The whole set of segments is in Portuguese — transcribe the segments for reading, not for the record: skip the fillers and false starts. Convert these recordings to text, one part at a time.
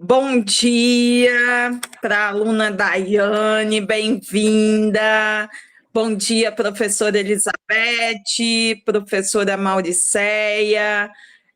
Bom dia para a aluna Daiane, bem-vinda. Bom dia, professora Elizabeth, professora Mauricéia.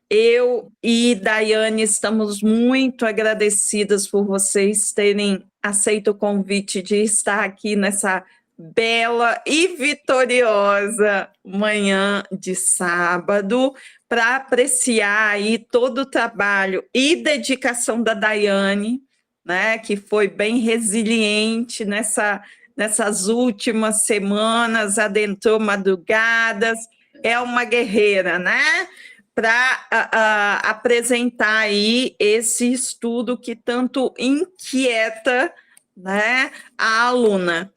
Eu e Daiane estamos muito agradecidas por vocês terem aceito o convite de estar aqui nessa bela e vitoriosa manhã de sábado para apreciar aí todo o trabalho e dedicação da Daiane, né, que foi bem resiliente nessas últimas semanas, adentrou madrugadas, é uma guerreira, né? Para apresentar aí esse estudo que tanto inquieta, né, a aluna.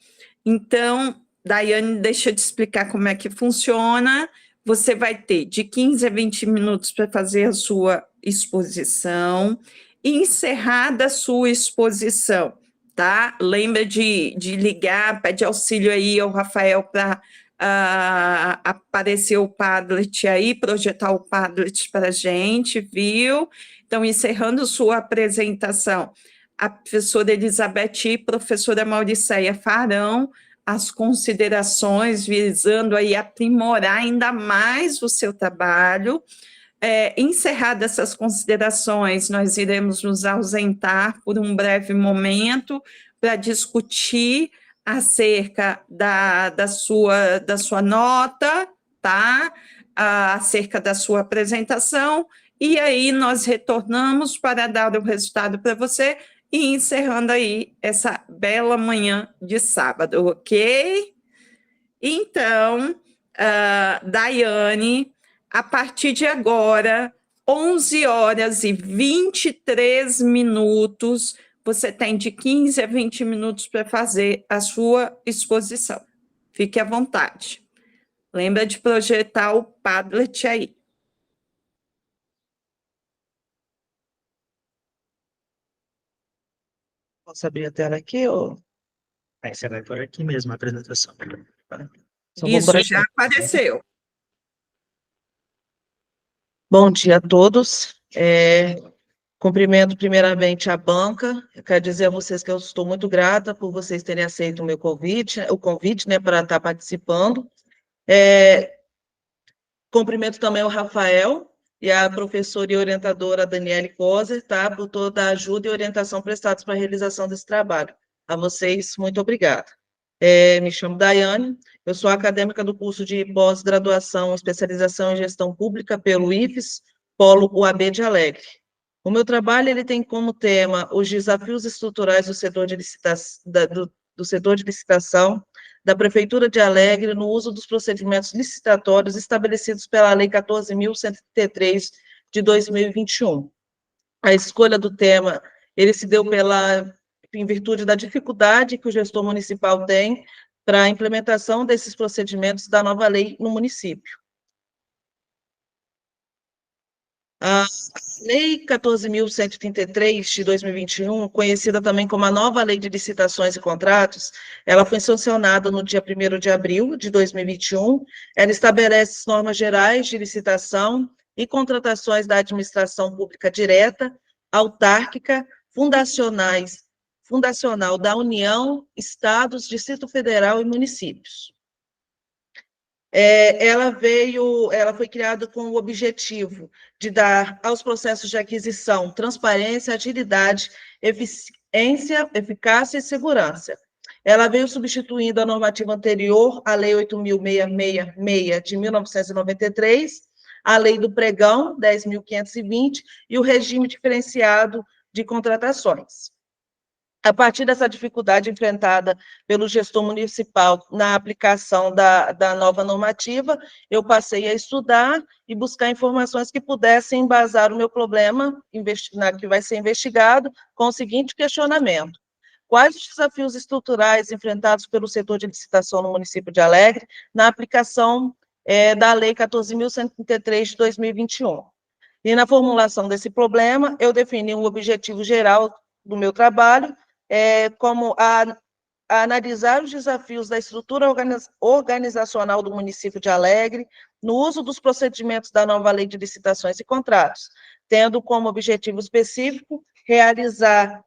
Então, Daiane, deixa eu te explicar como é que funciona. Você vai ter de 15 a 20 minutos para fazer a sua exposição. Encerrada a sua exposição, tá? Lembra de ligar, pede auxílio aí ao Rafael para aparecer o Padlet aí, projetar o Padlet para a gente, viu? Então, encerrando sua apresentação, a professora Elizabeth e a professora Mauricéia farão as considerações visando aí aprimorar ainda mais o seu trabalho. Encerradas essas considerações, nós iremos nos ausentar por um breve momento para discutir acerca da sua nota, tá? Acerca da sua apresentação, e aí nós retornamos para dar o resultado para você e encerrando aí essa bela manhã de sábado, ok? Então, Daiane, a partir de agora, 11 horas e 23 minutos, você tem de 15 a 20 minutos para fazer a sua exposição. Fique à vontade. Lembra de projetar o Padlet aí. Posso abrir a tela aqui? Ou... Aí você vai por aqui mesmo, a apresentação. Isso já apareceu. Bom dia a todos. Cumprimento primeiramente a banca. Eu quero dizer a vocês que eu estou muito grata por vocês terem aceito o convite, né, para estar participando. Cumprimento também o Rafael e a professora e orientadora Daniele Kozer, tá, por toda a ajuda e orientação prestados para a realização desse trabalho. A vocês, muito obrigada. Me chamo Daiane, eu sou acadêmica do curso de pós-graduação, especialização em gestão pública pelo IFES, Polo UAB de Alegre. O meu trabalho ele tem como tema os desafios estruturais do setor de licitação da Prefeitura de Alegre no uso dos procedimentos licitatórios estabelecidos pela Lei 14.133 de 2021. A escolha do tema ele se deu em virtude da dificuldade que o gestor municipal tem para a implementação desses procedimentos da nova lei no município. A Lei 14.133 de 2021, conhecida também como a nova Lei de Licitações e Contratos, ela foi sancionada no dia 1º de abril de 2021. Ela estabelece normas gerais de licitação e contratações da administração pública direta, autárquica, fundacional da União, Estados, Distrito Federal e municípios. Ela foi criada com o objetivo de dar aos processos de aquisição transparência, agilidade, eficiência, eficácia e segurança. Ela veio substituindo a normativa anterior, a Lei 8.666 de 1993, a Lei do Pregão 10.520 e o regime diferenciado de contratações. A partir dessa dificuldade enfrentada pelo gestor municipal na aplicação da nova normativa, eu passei a estudar e buscar informações que pudessem embasar o meu problema, que vai ser investigado, com o seguinte questionamento: quais os desafios estruturais enfrentados pelo setor de licitação no município de Alegre na aplicação da Lei 14.133 de 2021? E na formulação desse problema, eu defini um objetivo geral do meu trabalho, como a analisar os desafios da estrutura organizacional do município de Alegre no uso dos procedimentos da nova Lei de Licitações e Contratos, tendo como objetivo específico realizar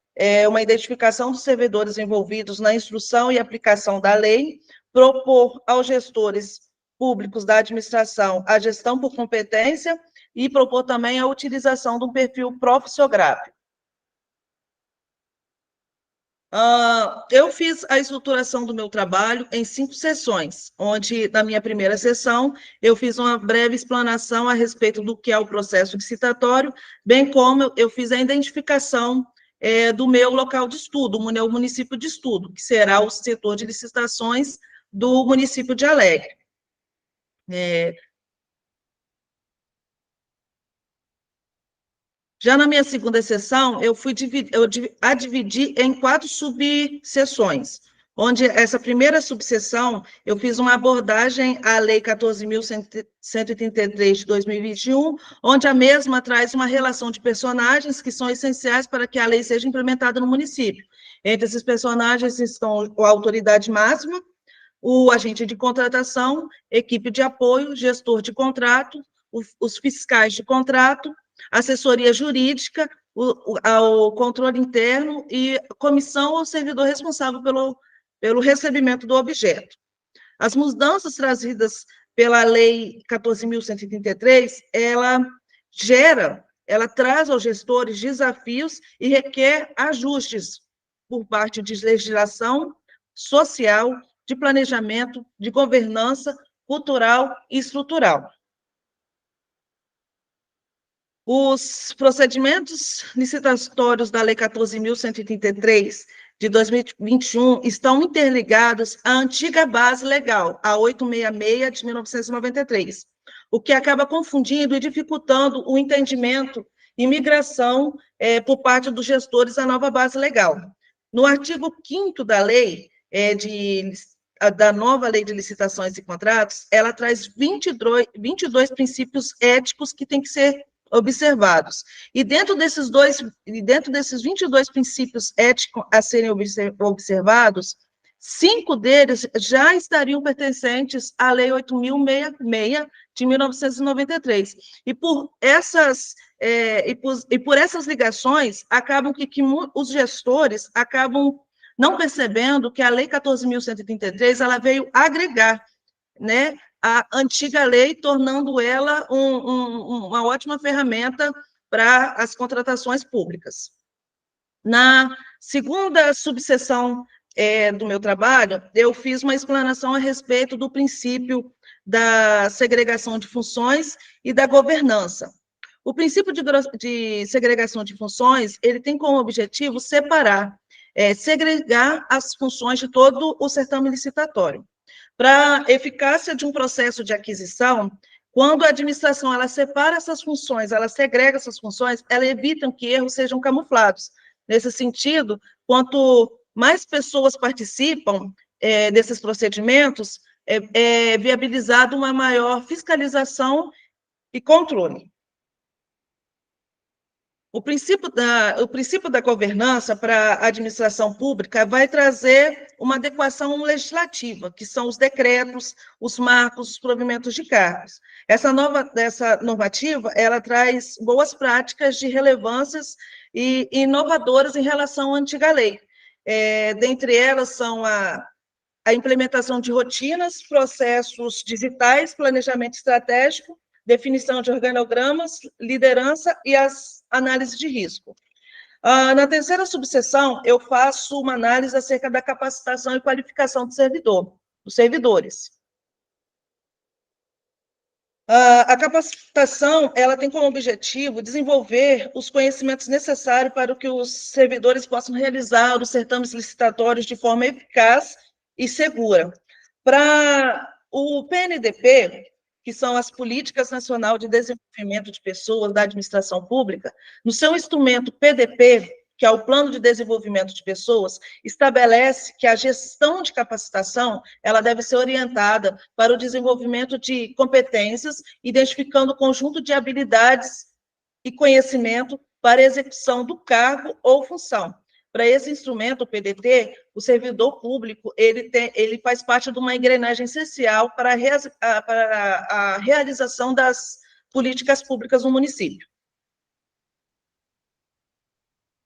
uma identificação dos servidores envolvidos na instrução e aplicação da lei, propor aos gestores públicos da administração a gestão por competência e propor também a utilização de um perfil profissiográfico. Eu fiz a estruturação do meu trabalho em 5 sessões, onde, na minha primeira sessão, eu fiz uma breve explanação a respeito do que é o processo licitatório, bem como eu fiz a identificação do meu local de estudo, o meu município de estudo, que será o setor de licitações do município de Alegre. Já na minha segunda sessão, eu a dividi em 4 subseções, onde essa primeira subseção, eu fiz uma abordagem à Lei 14.133 de 2021, onde a mesma traz uma relação de personagens que são essenciais para que a lei seja implementada no município. Entre esses personagens estão a autoridade máxima, o agente de contratação, equipe de apoio, gestor de contrato, os fiscais de contrato, assessoria jurídica, o controle interno e comissão ou servidor responsável pelo recebimento do objeto. As mudanças trazidas pela Lei 14.133, ela traz aos gestores desafios e requer ajustes por parte de legislação social, de planejamento, de governança cultural e estrutural. Os procedimentos licitatórios da Lei 14.133, de 2021, estão interligados à antiga base legal, a 866 de 1993, o que acaba confundindo e dificultando o entendimento e migração por parte dos gestores à nova base legal. No artigo 5º da lei, da nova Lei de Licitações e Contratos, ela traz 22 princípios éticos que têm que ser observados. E dentro desses 22 princípios éticos a serem observados, 5 deles já estariam pertencentes à Lei 8.066 de 1993. E por essas ligações, acabam que os gestores acabam não percebendo que a Lei 14.133 ela veio agregar, né, a antiga lei, tornando ela uma ótima ferramenta para as contratações públicas. Na segunda subseção do meu trabalho, eu fiz uma explanação a respeito do princípio da segregação de funções e da governança. O princípio de segregação de funções, ele tem como objetivo segregar as funções de todo o certame licitatório. Para a eficácia de um processo de aquisição, quando a administração ela separa essas funções, ela segrega essas funções, ela evita que erros sejam camuflados. Nesse sentido, quanto mais pessoas participam desses procedimentos, é viabilizado uma maior fiscalização e controle. O princípio da governança para a administração pública vai trazer uma adequação legislativa, que são os decretos, os marcos, os provimentos de cargos. Essa normativa, ela traz boas práticas de relevâncias e inovadoras em relação à antiga lei. Dentre elas são a implementação de rotinas, processos digitais, planejamento estratégico, definição de organogramas, liderança e as análises de risco. Na terceira subseção, eu faço uma análise acerca da capacitação e qualificação dos servidores. A capacitação, ela tem como objetivo desenvolver os conhecimentos necessários para que os servidores possam realizar os certames licitatórios de forma eficaz e segura. Para o PNDP, que são as Políticas Nacional de Desenvolvimento de Pessoas da Administração Pública, no seu instrumento PDP, que é o Plano de Desenvolvimento de Pessoas, estabelece que a gestão de capacitação ela deve ser orientada para o desenvolvimento de competências, identificando o conjunto de habilidades e conhecimento para a execução do cargo ou função. Para esse instrumento, o PDT, o servidor público, ele faz parte de uma engrenagem essencial para a realização das políticas públicas no município.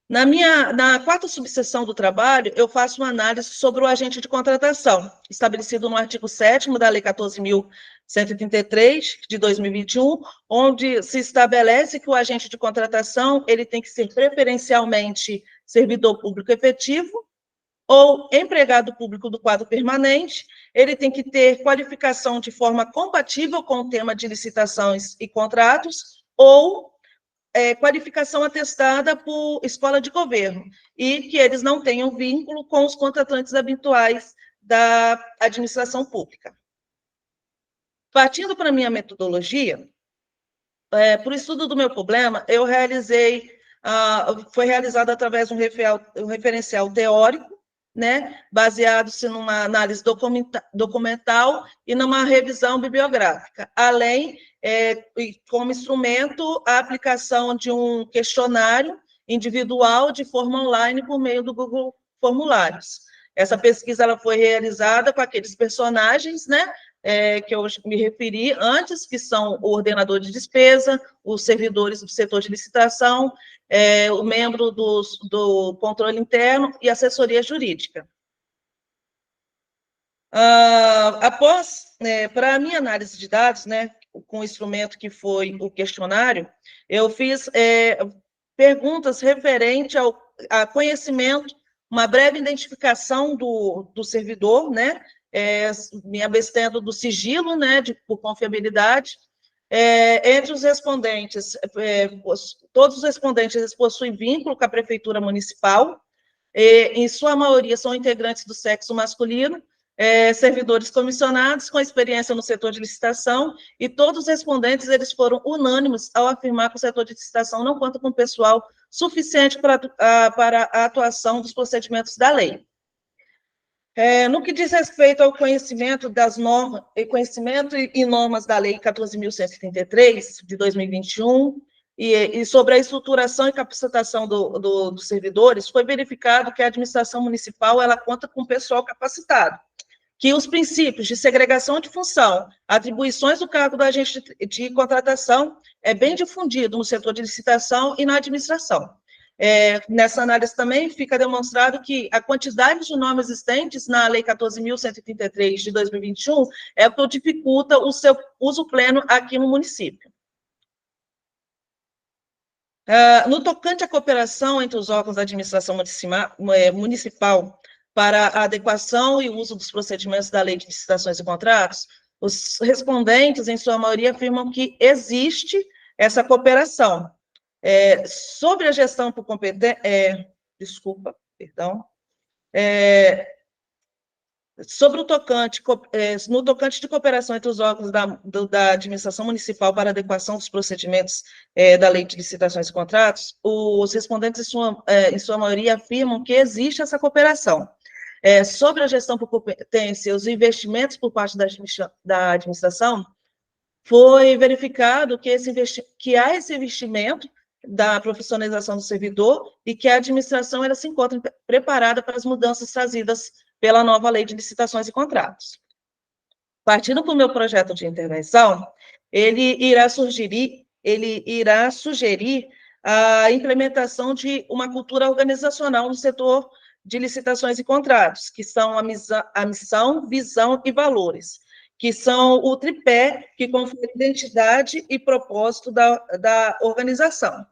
Na quarta subseção do trabalho, eu faço uma análise sobre o agente de contratação, estabelecido no artigo 7º da Lei 14.133, de 2021, onde se estabelece que o agente de contratação ele tem que ser preferencialmente servidor público efetivo ou empregado público do quadro permanente, ele tem que ter qualificação de forma compatível com o tema de licitações e contratos, ou qualificação atestada por escola de governo, e que eles não tenham vínculo com os contratantes habituais da administração pública. Partindo para a minha metodologia, por estudo do meu problema, eu foi realizado através de um referencial teórico, né, baseado-se numa análise documental e numa revisão bibliográfica, além, como instrumento, a aplicação de um questionário individual de forma online por meio do Google Formulários. Essa pesquisa ela foi realizada com aqueles personagens, né, que eu me referi antes, que são o ordenador de despesa, os servidores do setor de licitação, o membro do controle interno e assessoria jurídica. Para a minha análise de dados, né, com o instrumento que foi o questionário, eu fiz perguntas referentes a conhecimento, uma breve identificação do servidor, né, me abstendo do sigilo, né, por confiabilidade. Entre os respondentes, todos os respondentes possuem vínculo com a prefeitura municipal, em sua maioria são integrantes do sexo masculino, servidores comissionados com experiência no setor de licitação, e todos os respondentes eles foram unânimes ao afirmar que o setor de licitação não conta com pessoal suficiente para a atuação dos procedimentos da lei. No que diz respeito ao conhecimento das normas, conhecimento e normas da Lei 14.133, de 2021, e sobre a estruturação e capacitação dos servidores, foi verificado que a administração municipal ela conta com pessoal capacitado, que os princípios de segregação de função, atribuições do cargo do agente de contratação é bem difundido no setor de licitação e na administração. Nessa análise também fica demonstrado que a quantidade de normas existentes na Lei 14.133 de 2021 é o que dificulta o seu uso pleno aqui no município. No tocante à cooperação entre os órgãos da administração municipal para a adequação e uso dos procedimentos da Lei de Licitações e Contratos, os respondentes, em sua maioria, afirmam que existe essa cooperação. Sobre a gestão por competência, sobre no tocante de cooperação entre os órgãos da administração municipal para adequação dos procedimentos da Lei de Licitações e Contratos, os respondentes, em sua maioria, afirmam que existe essa cooperação. Sobre a gestão por competência, os investimentos por parte da administração, foi verificado que há esse investimento da profissionalização do servidor e que a administração ela se encontra preparada para as mudanças trazidas pela nova Lei de Licitações e Contratos. Partindo para o meu projeto de intervenção, ele irá sugerir a implementação de uma cultura organizacional no setor de licitações e contratos, que são a missão, visão e valores, que são o tripé que confere identidade e propósito da organização.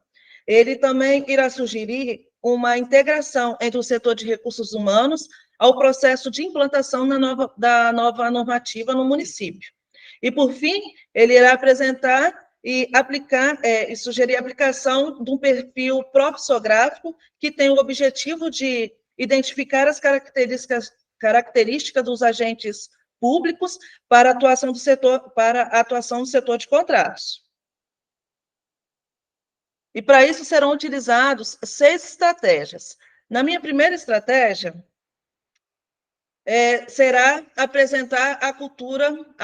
Ele também irá sugerir uma integração entre o setor de recursos humanos ao processo de implantação da nova normativa no município. E, por fim, ele irá apresentar e aplicar, e sugerir a aplicação de um perfil profissiográfico que tem o objetivo de identificar as características dos agentes públicos para a atuação do setor de contratos. E, para isso, serão utilizados 6 estratégias. Na minha primeira estratégia, será apresentar a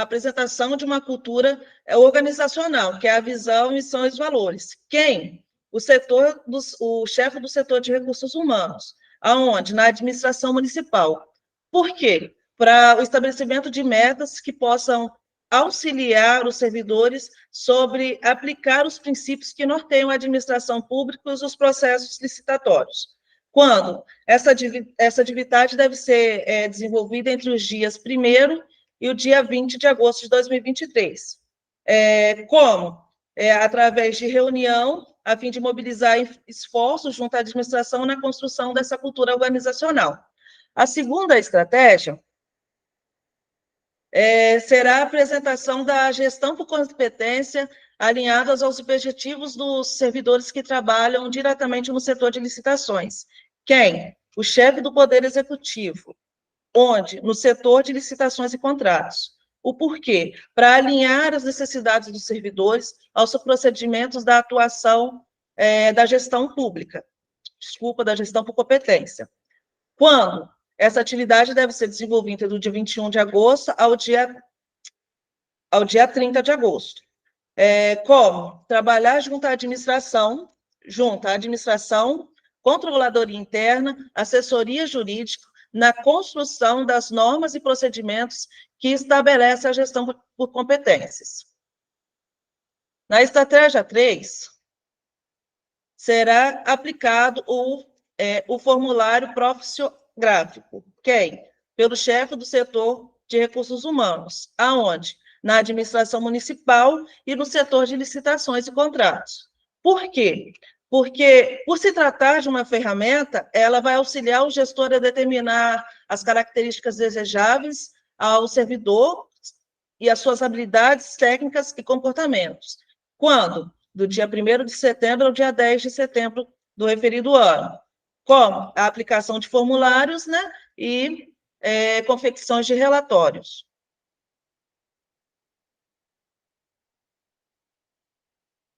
apresentação de uma cultura organizacional, que é a visão, missão e os valores. Quem? O chefe do setor de recursos humanos. Aonde? Na administração municipal. Por quê? Para o estabelecimento de metas que possam auxiliar os servidores sobre aplicar os princípios que norteiam a administração pública e os processos licitatórios. Quando essa atividade deve ser desenvolvida entre os dias 1º e o dia 20 de agosto de 2023. Como? Através de reunião, a fim de mobilizar esforços junto à administração na construção dessa cultura organizacional. A segunda estratégia será a apresentação da gestão por competência alinhadas aos objetivos dos servidores que trabalham diretamente no setor de licitações. Quem? O chefe do Poder Executivo. Onde? No setor de licitações e contratos. O porquê? Para alinhar as necessidades dos servidores aos procedimentos da atuação da gestão pública. Da gestão por competência. Quando? Essa atividade deve ser desenvolvida do dia 21 de agosto ao dia 30 de agosto. Como? Trabalhar junto à administração, controladoria interna, assessoria jurídica, na construção das normas e procedimentos que estabelecem a gestão por competências. Na estratégia 3, será aplicado o formulário profissiográfico. Quem? Pelo chefe do setor de recursos humanos. Aonde? Na administração municipal e no setor de licitações e contratos. Por quê? Porque, por se tratar de uma ferramenta, ela vai auxiliar o gestor a determinar as características desejáveis ao servidor e as suas habilidades técnicas e comportamentos. Quando? Do dia 1º de setembro ao dia 10 de setembro do referido ano. Como? A aplicação de formulários, né, e confecções de relatórios.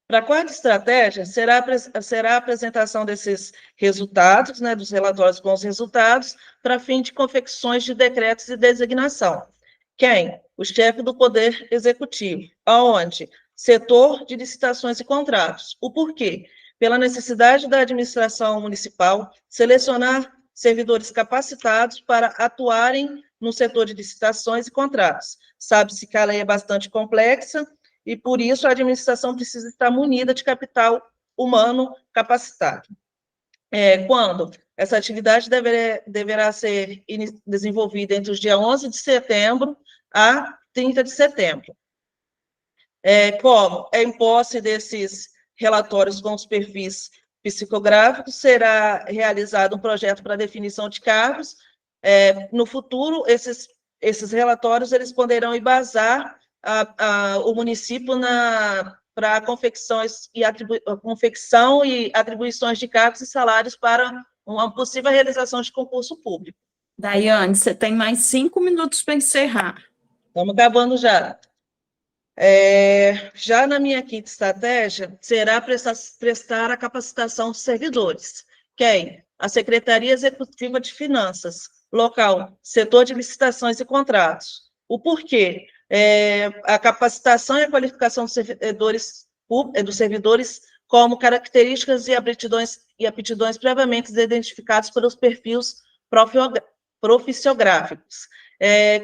Para a quarta estratégia, será a apresentação desses resultados, né, dos relatórios com os resultados, para fim de confecções de decretos e designação. Quem? O chefe do Poder Executivo. Aonde? Setor de licitações e contratos. O porquê? Pela necessidade da administração municipal selecionar servidores capacitados para atuarem no setor de licitações e contratos. Sabe-se que a lei é bastante complexa, e, por isso, a administração precisa estar munida de capital humano capacitado. Quando? Essa atividade deverá ser desenvolvida entre os dias 11 de setembro a 30 de setembro. Como? Em posse desses relatórios com os perfis psicográficos, será realizado um projeto para definição de cargos. No futuro, esses relatórios eles poderão embasar o município para confecção e atribuições de cargos e salários para uma possível realização de concurso público. Daiane, você tem mais 5 minutos para encerrar. Estamos acabando já. Já na minha quinta estratégia, será prestar a capacitação dos servidores. Quem? A Secretaria Executiva de Finanças, local, setor de licitações e contratos. O porquê? A capacitação e a qualificação dos servidores como características e aptidões previamente identificados pelos perfis profissiográficos.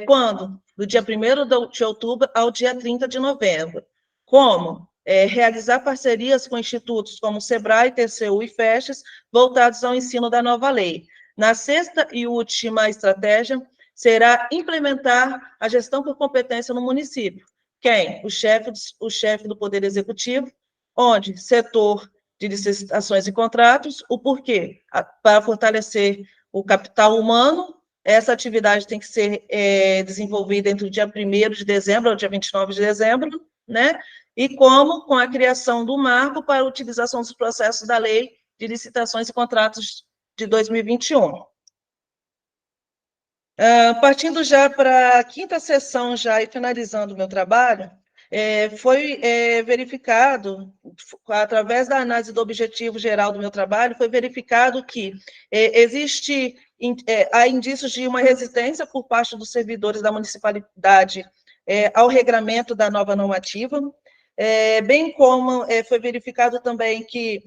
Quando? Do dia 1º de outubro ao dia 30 de novembro. Como? Realizar parcerias com institutos como SEBRAE, TCU e FECHES, voltados ao ensino da nova lei. Na sexta e última estratégia, será implementar a gestão por competência no município. Quem? O chefe do Poder Executivo, onde? Setor de licitações e contratos. O porquê? Para fortalecer o capital humano. Essa atividade tem que ser desenvolvida entre o dia 1º de dezembro ao dia 29 de dezembro, né? E como? Com a criação do marco para a utilização dos processos da Lei de Licitações e Contratos de 2021. Partindo já para a quinta sessão, já e finalizando o meu trabalho, foi verificado, através da análise do objetivo geral do meu trabalho, foi verificado que há indícios de uma resistência por parte dos servidores da municipalidade ao regramento da nova normativa, bem como foi verificado também que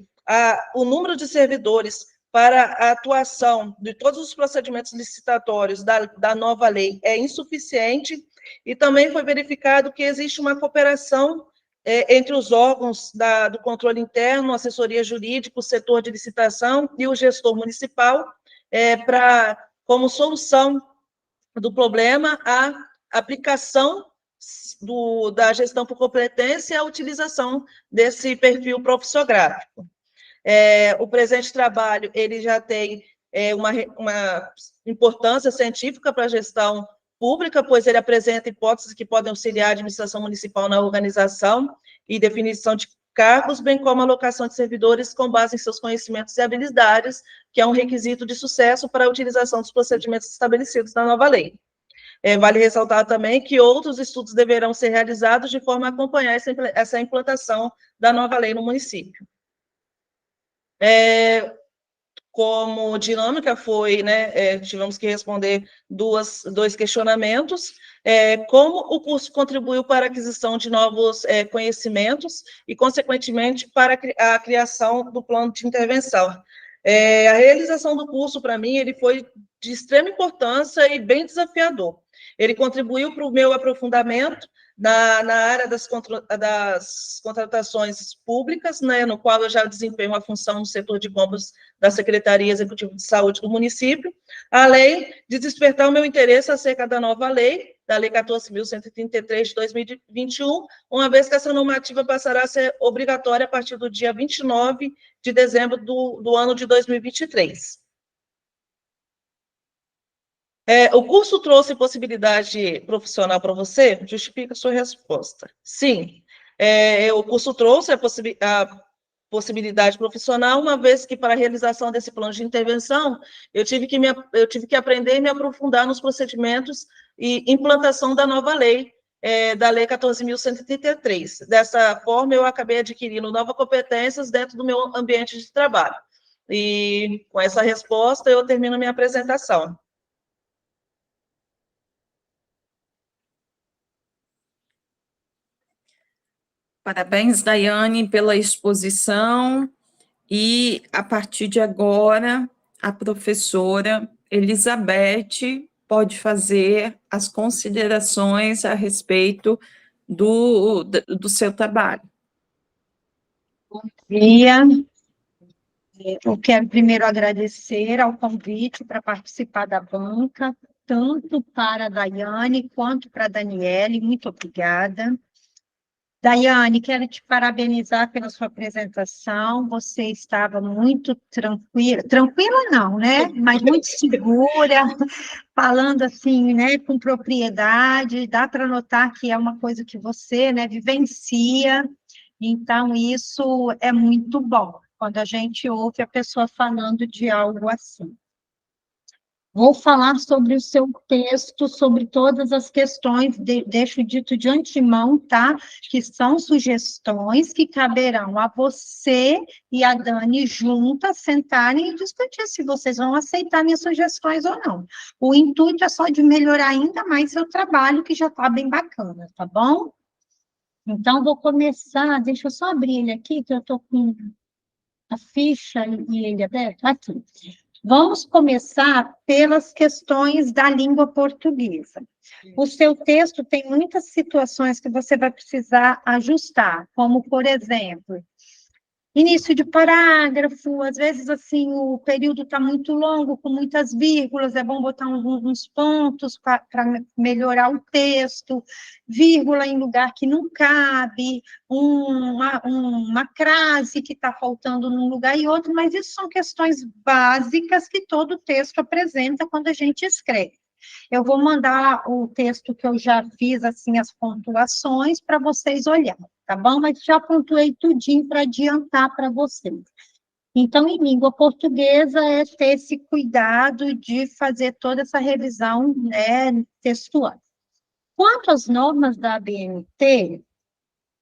o número de servidores para a atuação de todos os procedimentos licitatórios da nova lei é insuficiente E também foi verificado que existe uma cooperação entre os órgãos do controle interno, assessoria jurídica, o setor de licitação e o gestor municipal, como solução do problema, a aplicação da gestão por competência e a utilização desse perfil profissiográfico. O presente trabalho ele já tem uma importância científica para a gestão pública, pois ele apresenta hipóteses que podem auxiliar a administração municipal na organização e definição de cargos, bem como a alocação de servidores com base em seus conhecimentos e habilidades, que é um requisito de sucesso para a utilização dos procedimentos estabelecidos na nova lei. Vale ressaltar também que outros estudos deverão ser realizados de forma a acompanhar essa implantação da nova lei no município. Como dinâmica foi, tivemos que responder dois questionamentos, como o curso contribuiu para a aquisição de novos conhecimentos e, consequentemente, para a criação do plano de intervenção. A realização do curso, para mim, ele foi de extrema importância e bem desafiador. Ele contribuiu para o meu aprofundamento na área das contratações públicas, no qual eu já desempenho uma função no setor de compras da Secretaria Executiva de Saúde do município, além de despertar o meu interesse acerca da nova lei, da Lei 14.133 de 2021, uma vez que essa normativa passará a ser obrigatória a partir do dia 29 de dezembro do ano de 2023. O curso trouxe possibilidade profissional para você? Justifica a sua resposta. Sim, o curso trouxe a possibilidade profissional, uma vez que, para a realização desse plano de intervenção, eu tive que aprender e me aprofundar nos procedimentos e implantação da nova lei, da Lei 14.133. Dessa forma, eu acabei adquirindo novas competências dentro do meu ambiente de trabalho. E, com essa resposta, eu termino minha apresentação. Parabéns, Daiane, pela exposição. E, a partir de agora, a professora Elizabeth pode fazer as considerações a respeito do seu trabalho. Bom dia. Eu quero primeiro agradecer ao convite para participar da banca, tanto para a Daiane quanto para a Daniele. Muito obrigada. Daiane, quero te parabenizar pela sua apresentação. Você estava muito tranquila não, né? Mas muito segura, falando assim, com propriedade. Dá para notar que é uma coisa que você, vivencia. Então, isso é muito bom, quando a gente ouve a pessoa falando de algo assim. Vou falar sobre o seu texto, sobre todas as questões, deixo dito de antemão, tá? Que são sugestões que caberão a você e a Dani juntas sentarem e discutir se vocês vão aceitar minhas sugestões ou não. O intuito é só de melhorar ainda mais seu trabalho, que já está bem bacana, tá bom? Então, vou começar, deixa eu só abrir ele aqui, que eu estou com a ficha e ele aberto. Aqui. Vamos começar pelas questões da língua portuguesa. O seu texto tem muitas situações que você vai precisar ajustar, como, por exemplo, início de parágrafo, às vezes, assim, o período está muito longo, com muitas vírgulas, é bom botar uns pontos para melhorar o texto, vírgula em lugar que não cabe, uma crase que está faltando num lugar e outro, mas isso são questões básicas que todo texto apresenta quando a gente escreve. Eu vou mandar o texto que eu já fiz, assim, as pontuações, para vocês olharem, tá bom? Mas já pontuei tudinho para adiantar para vocês. Então, em língua portuguesa, é ter esse cuidado de fazer toda essa revisão textual. Quanto às normas da ABNT,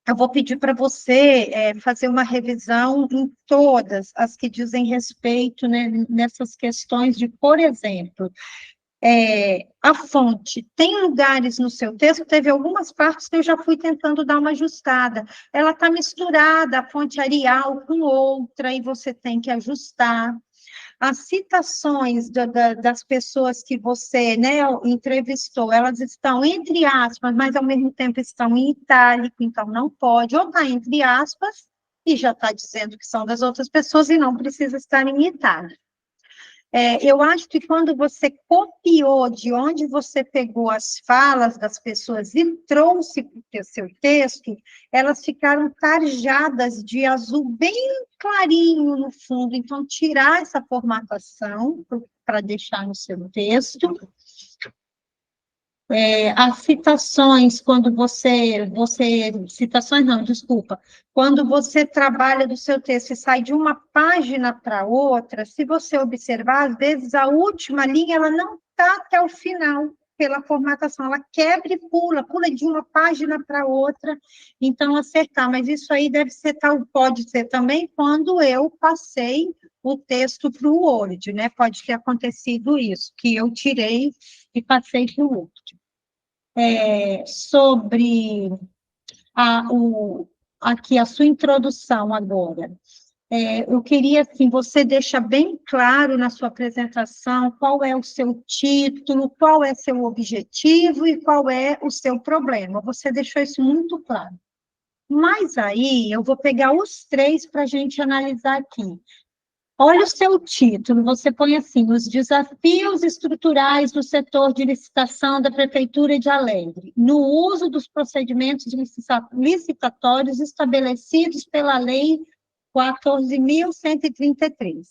eu vou pedir para você fazer uma revisão em todas as que dizem respeito, nessas questões de, por exemplo, a fonte. Tem lugares no seu texto, teve algumas partes que eu já fui tentando dar uma ajustada. Ela está misturada, a fonte Arial com outra, e você tem que ajustar. as citações das pessoas que você, né, entrevistou, elas estão entre aspas, mas ao mesmo tempo estão em itálico, então não pode, ou está entre aspas, e já está dizendo que são das outras pessoas, e não precisa estar em itálico. Eu acho que quando você copiou de onde você pegou as falas das pessoas e trouxe para o seu texto, elas ficaram tarjadas de azul bem clarinho no fundo. Então, tirar essa formatação para deixar no seu texto. As citações, quando citações não, desculpa, quando você trabalha do seu texto e sai de uma página para outra, se você observar, às vezes a última linha, ela não está até o final, pela formatação, ela quebra e pula de uma página para outra, então acertar, mas isso aí pode ser também quando eu passei o texto para o Word, né, pode ter acontecido isso, que eu tirei e passei para o Word. Sobre aqui a sua introdução agora. Eu queria, assim, você deixa bem claro na sua apresentação qual é o seu título, qual é seu objetivo e qual é o seu problema. Você deixou isso muito claro. Mas aí, eu vou pegar os 3 para a gente analisar aqui. Olha o seu título, você põe assim, os desafios estruturais do setor de licitação da Prefeitura de Alegre, no uso dos procedimentos licitatórios estabelecidos pela Lei 14.133.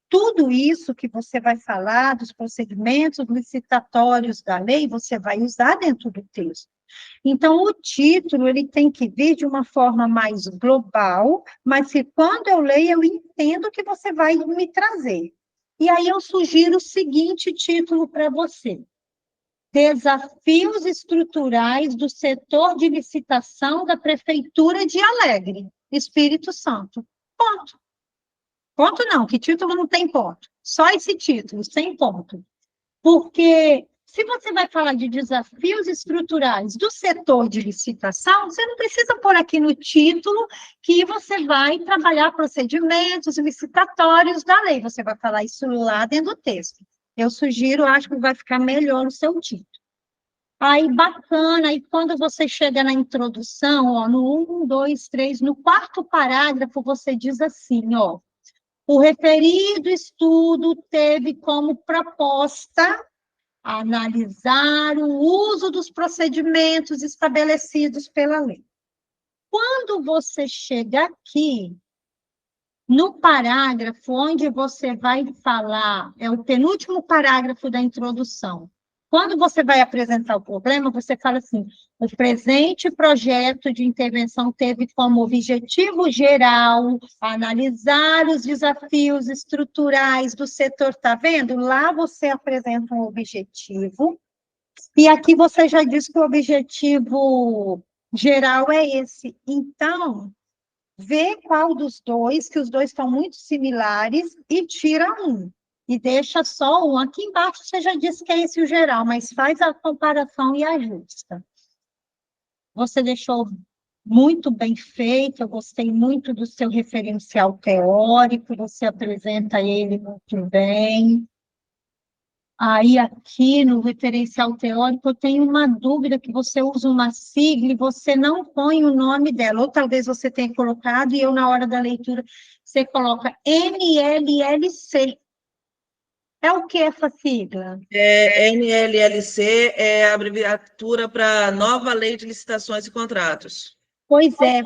Tudo isso que você vai falar dos procedimentos licitatórios da lei, você vai usar dentro do texto. Então, o título, ele tem que vir de uma forma mais global, mas que quando eu leio, eu entendo o que você vai me trazer. E aí, eu sugiro o seguinte título para você. Desafios estruturais do setor de licitação da Prefeitura de Alegre, Espírito Santo. Ponto. Ponto não, que título não tem ponto. Só esse título, sem ponto. Porque se você vai falar de desafios estruturais do setor de licitação, você não precisa pôr aqui no título que você vai trabalhar procedimentos licitatórios da lei. Você vai falar isso lá dentro do texto. Eu sugiro, acho que vai ficar melhor o seu título. Aí, bacana, aí quando você chega na introdução, ó, no 1, 2, 3, no 4º parágrafo, você diz assim, ó, o referido estudo teve como proposta analisar o uso dos procedimentos estabelecidos pela lei. Quando você chega aqui, no parágrafo onde você vai falar, é o penúltimo parágrafo da introdução. Quando você vai apresentar o problema, você fala assim, o presente projeto de intervenção teve como objetivo geral analisar os desafios estruturais do setor, tá vendo? Lá você apresenta um objetivo, e aqui você já diz que o objetivo geral é esse. Então, vê qual dos dois, que os dois estão muito similares, e tira um. E deixa só um. Aqui embaixo você já disse que é esse o geral, mas faz a comparação e ajusta. Você deixou muito bem feito, eu gostei muito do seu referencial teórico, você apresenta ele muito bem. Aí, aqui no referencial teórico, eu tenho uma dúvida, que você usa uma sigla e você não põe o nome dela, ou talvez você tenha colocado, e eu, na hora da leitura, você coloca NLLC. É o que essa sigla? NLLC é a abreviatura para Nova Lei de Licitações e Contratos. Pois é,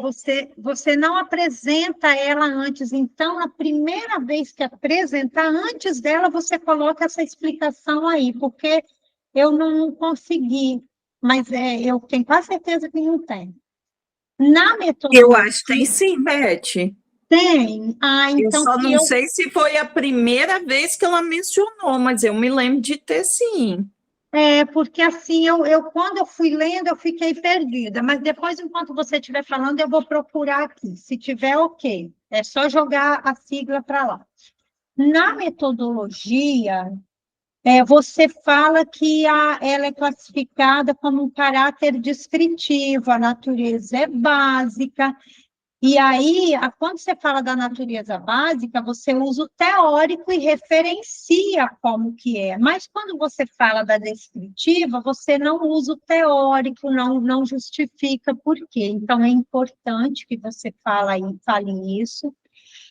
você não apresenta ela antes, então, na primeira vez que apresentar, antes dela, você coloca essa explicação aí, porque eu não consegui, mas eu tenho quase certeza que não tem. Na metodologia... Eu acho que tem sim, Beth. Tem? Eu Então, só não sei se foi a primeira vez que ela mencionou, mas eu me lembro de ter sim. Porque assim, quando eu fui lendo, eu fiquei perdida, mas depois, enquanto você estiver falando, eu vou procurar aqui. Se tiver, ok. É só jogar a sigla para lá. Na metodologia, você fala que ela é classificada como um caráter descritivo, a natureza é básica, E aí, quando você fala da natureza básica, você usa o teórico e referencia como que é. Mas quando você fala da descritiva, você não usa o teórico, não justifica por quê. Então, é importante que você fale isso.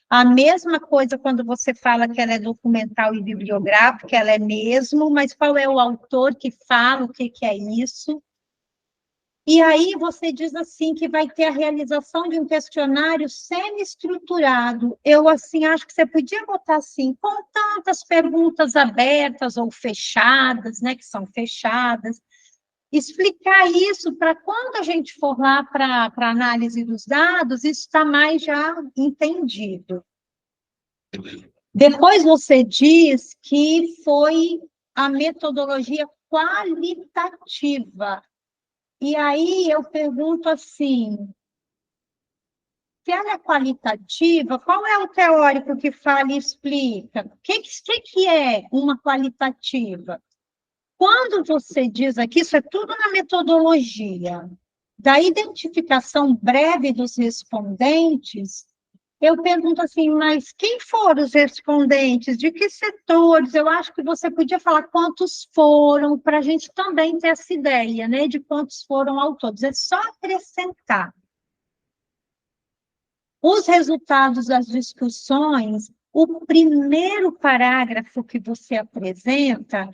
A mesma coisa quando você fala que ela é documental e bibliográfica, ela é mesmo, mas qual é o autor que fala o que é isso? E aí você diz assim que vai ter a realização de um questionário semi-estruturado. Eu, assim, acho que você podia botar assim, com tantas perguntas abertas ou fechadas, né, que são fechadas, explicar isso para quando a gente for lá para a análise dos dados, isso está mais já entendido. Depois você diz que foi a metodologia qualitativa. E aí eu pergunto assim, se ela é qualitativa, qual é o teórico que fala e explica? O que é uma qualitativa? Quando você diz aqui, isso é tudo na metodologia, da identificação breve dos respondentes, eu pergunto assim, mas quem foram os respondentes? De que setores? Eu acho que você podia falar quantos foram, para a gente também ter essa ideia, né, de quantos foram ao todo. É só acrescentar. Os resultados das discussões, o primeiro parágrafo que você apresenta,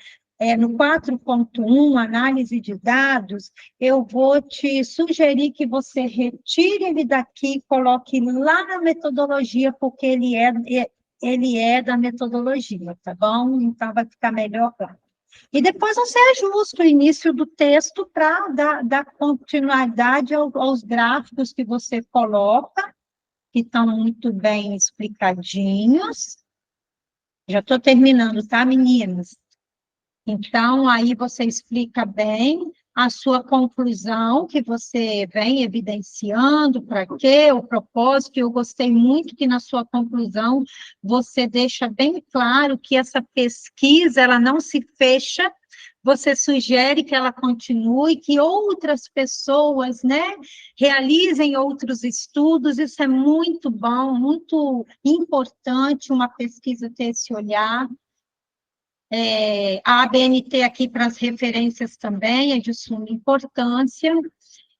no 4.1, análise de dados, eu vou te sugerir que você retire ele daqui e coloque lá na metodologia, porque ele é da metodologia, tá bom? Então, vai ficar melhor lá. E depois você ajusta o início do texto para dar continuidade aos gráficos que você coloca, que estão muito bem explicadinhos. Já estou terminando, tá, meninas? Então, aí você explica bem a sua conclusão, que você vem evidenciando, para quê, o propósito. Eu gostei muito que na sua conclusão você deixa bem claro que essa pesquisa, ela não se fecha, você sugere que ela continue, que outras pessoas, né, realizem outros estudos. Isso é muito bom, muito importante uma pesquisa ter esse olhar. A ABNT aqui para as referências também é de suma importância.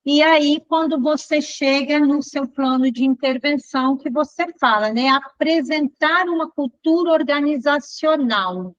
E aí, quando você chega no seu plano de intervenção, que você fala, né, apresentar uma cultura organizacional.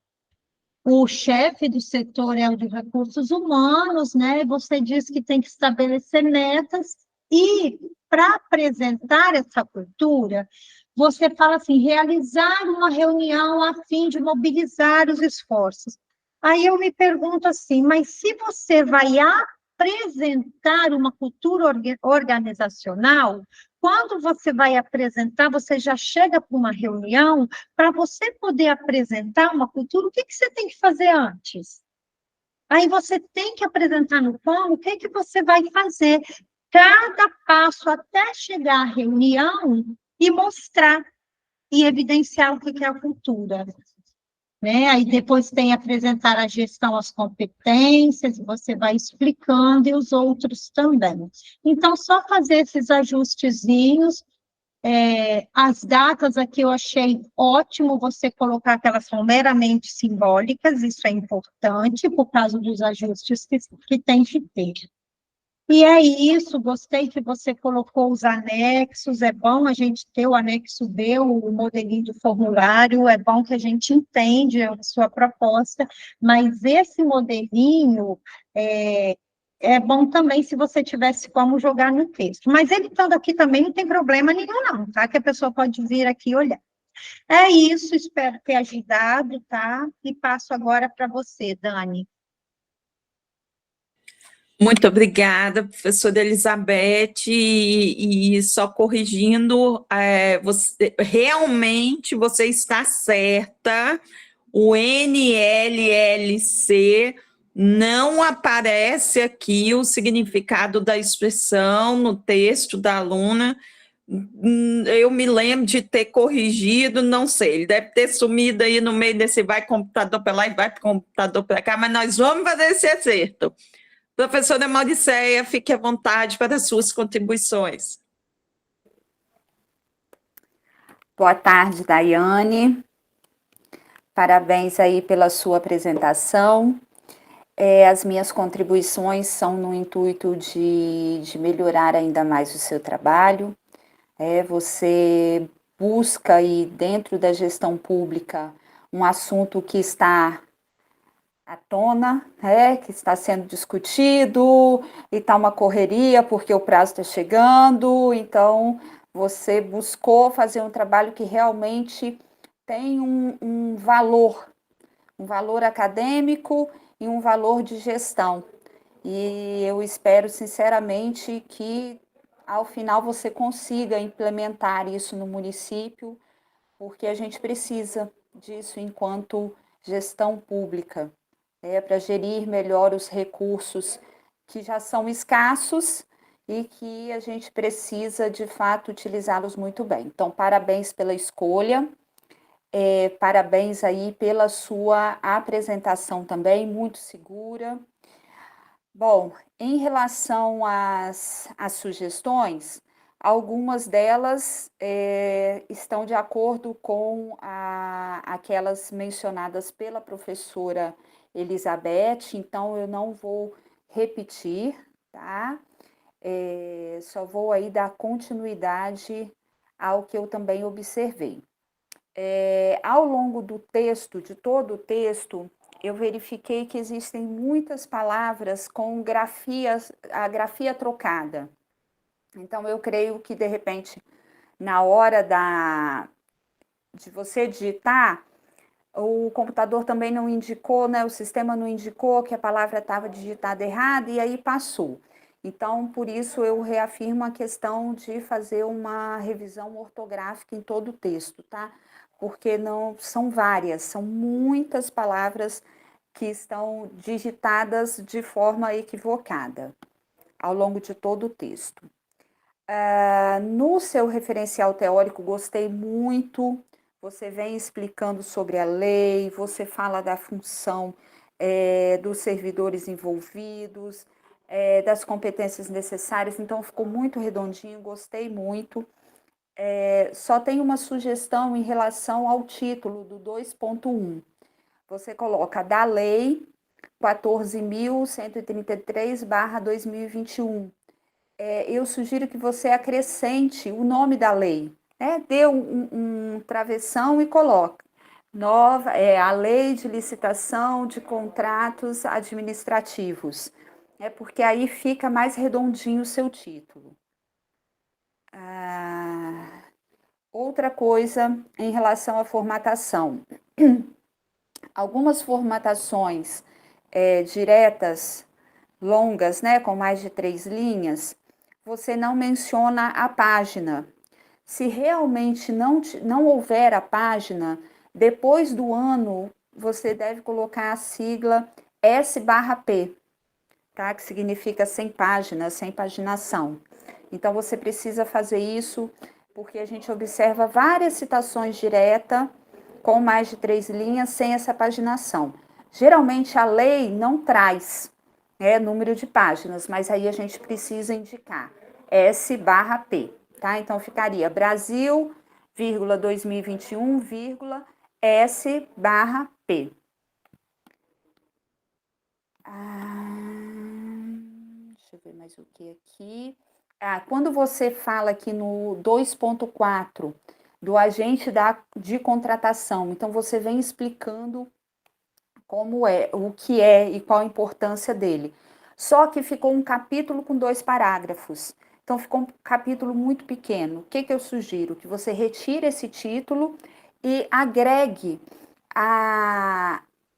O chefe do setor é o de recursos humanos, né? Você diz que tem que estabelecer metas e, para apresentar essa cultura, você fala assim, realizar uma reunião a fim de mobilizar os esforços. Aí eu me pergunto assim, mas se você vai apresentar uma cultura organizacional, quando você vai apresentar, você já chega para uma reunião, para você poder apresentar uma cultura, o que você tem que fazer antes? Aí você tem que apresentar no como, o que você vai fazer, cada passo até chegar à reunião e mostrar e evidenciar o que é a cultura. Né? Aí depois tem apresentar a gestão, as competências, você vai explicando, e os outros também. Então, só fazer esses ajustezinhos. As datas aqui eu achei ótimo você colocar que elas são meramente simbólicas, isso é importante, por causa dos ajustes que tem que ter. E é isso, gostei que você colocou os anexos, é bom a gente ter o anexo B, o modelinho do formulário, é bom que a gente entende a sua proposta, mas esse modelinho é bom também se você tivesse como jogar no texto. Mas ele estando aqui também não tem problema nenhum não, tá? Que a pessoa pode vir aqui olhar. É isso, espero ter ajudado, tá? E passo agora para você, Dani. Muito obrigada, professora Elizabeth, e só corrigindo, realmente você está certa, o NLLC não aparece aqui o significado da expressão no texto da aluna. Eu me lembro de ter corrigido, não sei, ele deve ter sumido aí no meio desse vai computador para lá e vai computador para cá, mas nós vamos fazer esse acerto. Professora Mauriceia, fique à vontade para as suas contribuições. Boa tarde, Daiane. Parabéns aí pela sua apresentação. As minhas contribuições são no intuito de melhorar ainda mais o seu trabalho. Você busca aí dentro da gestão pública um assunto que está à tona, que está sendo discutido e está uma correria porque o prazo está chegando, então você buscou fazer um trabalho que realmente tem um valor acadêmico e um valor de gestão. E eu espero sinceramente que ao final você consiga implementar isso no município, porque a gente precisa disso enquanto gestão pública, para gerir melhor os recursos que já são escassos e que a gente precisa, de fato, utilizá-los muito bem. Então, parabéns pela escolha, parabéns aí pela sua apresentação também, muito segura. Bom, em relação às sugestões, algumas delas estão de acordo com aquelas mencionadas pela professora Elizabeth, então eu não vou repetir, tá? Só vou aí dar continuidade ao que eu também observei. Ao longo do texto, de todo o texto, eu verifiquei que existem muitas palavras com a grafia trocada. Então, eu creio que, de repente, na hora de você digitar, o computador também não indicou, né? O sistema não indicou que a palavra estava digitada errada e aí passou. Então, por isso, eu reafirmo a questão de fazer uma revisão ortográfica em todo o texto, tá? Porque não são várias, são muitas palavras que estão digitadas de forma equivocada ao longo de todo o texto. No seu referencial teórico, gostei muito. Você vem explicando sobre a lei, você fala da função dos servidores envolvidos, das competências necessárias, então ficou muito redondinho, gostei muito. Só tem uma sugestão em relação ao título do 2.1. Você coloca da lei 14.133/2021. Eu sugiro que você acrescente o nome da lei, dê um travessão e coloque. A lei de licitação de contratos administrativos, porque aí fica mais redondinho o seu título. Outra coisa em relação à formatação. Algumas formatações diretas, longas, com mais de 3 linhas, você não menciona a página. Se realmente não houver a página, depois do ano, você deve colocar a sigla S/P, tá? Que significa sem páginas, sem paginação. Então, você precisa fazer isso, porque a gente observa várias citações diretas com mais de 3 linhas, sem essa paginação. Geralmente, a lei não traz número de páginas, mas aí a gente precisa indicar S/P, tá? Então, ficaria Brasil, 2021, S/P. Deixa eu ver mais o que aqui. Quando você fala aqui no 2.4 do agente de contratação, então você vem explicando como o que é e qual a importância dele. Só que ficou um capítulo com 2 parágrafos. Então, ficou um capítulo muito pequeno. O que eu sugiro? Que você retire esse título e agregue